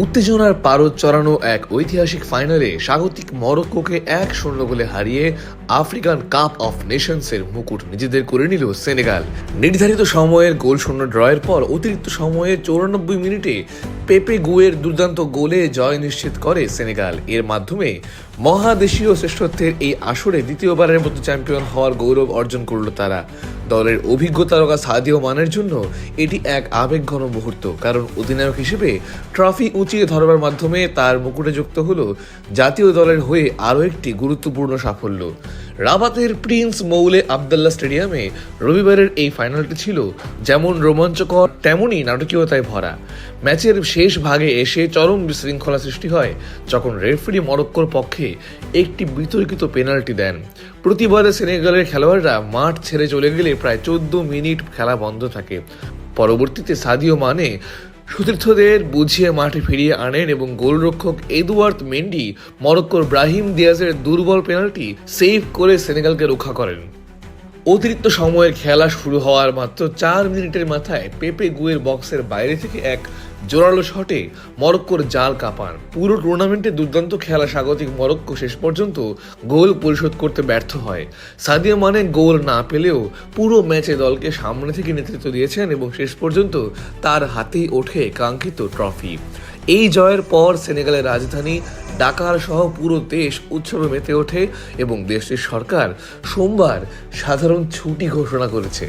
উত্তেজনার পারদ চড়ানো এক ঐতিহাসিক ফাইনালে স্বাগতিক মরক্কোকে 1-0 গোলে হারিয়ে আফ্রিকান কাপ অফ নেশনসের মুকুট নিজেদের করে নিল সেনেগাল। নির্ধারিত সময়ের গোলশূন্য ড্রয়ের পর অতিরিক্ত সময়ে 94 মিনিটে পেপে গুয়ের দুর্দান্ত গোলে জয় নিশ্চিত করে সেনেগাল। এর মাধ্যমে মহাদেশীয় শ্রেষ্ঠত্বের এই আসরে দ্বিতীয়বারের মতো চ্যাম্পিয়ন হওয়ার গৌরব অর্জন করল তারা। দলের অভিজ্ঞ তারকা সাদিও মানের জন্য এটি এক আবেগঘন মুহূর্ত, কারণ অধিনায়ক হিসেবে ট্রফি উঁচিয়ে ধরবার মাধ্যমে তার মুকুটে যুক্ত হলো জাতীয় দলের হয়ে আরও একটি গুরুত্বপূর্ণ সাফল্য। রাবাতের প্রিন্স মৌলে আবদুল্লাহ স্টেডিয়ামে রবিবারের এই ফাইনালটি ছিল যেমন রোমাঞ্চকর তেমনই নাটকীয়তায় ভরা। ম্যাচের শেষ ভাগে এসে চরম বিশৃঙ্খলা সৃষ্টি হয় যখন রেফারি মরক্কোর পক্ষে একটি বিতর্কিত পেনাল্টি দেন। প্রতিবারে সেনেগালের খেলোয়াড়রা মাঠ ছেড়ে চলে গেলে প্রায় 14 মিনিট খেলা বন্ধ থাকে। পরবর্তীতে সাদিও মানে সতীর্থদের বুঝিয়ে মাঠে ফিরিয়ে আনেন এবং গোলরক্ষক এদুয়ার্দ মেন্ডি মরক্কোর ব্রাহিম দিয়াজের দুর্বল পেনাল্টি সেভ করে সেনেগালকে রক্ষা করেন। অতিরিক্ত সময়ের খেলা শুরু হওয়ার মাত্র 4 মিনিটের মাথায় পেপে গুয়ের বক্সের বাইরে থেকে এক জোরালো শটে মরক্কোর জাল কাঁপান। পুরো টুর্নামেন্টে দুর্দান্ত খেলা স্বাগতিক মরক্কো শেষ পর্যন্ত গোল পরিশোধ করতে ব্যর্থ হয়। সাদিও মানে গোল না পেলেও পুরো ম্যাচে দলকে সামনে থেকে নেতৃত্ব দিয়েছেন এবং শেষ পর্যন্ত তার হাতেই ওঠে কাঙ্ক্ষিত ট্রফি। এই জয়ের পর সেনেগালের রাজধানী ডাকার সহ পুরো দেশ উৎসবে মেতে ওঠে এবং দেশটির সরকার সোমবার সাধারণ ছুটি ঘোষণা করেছে।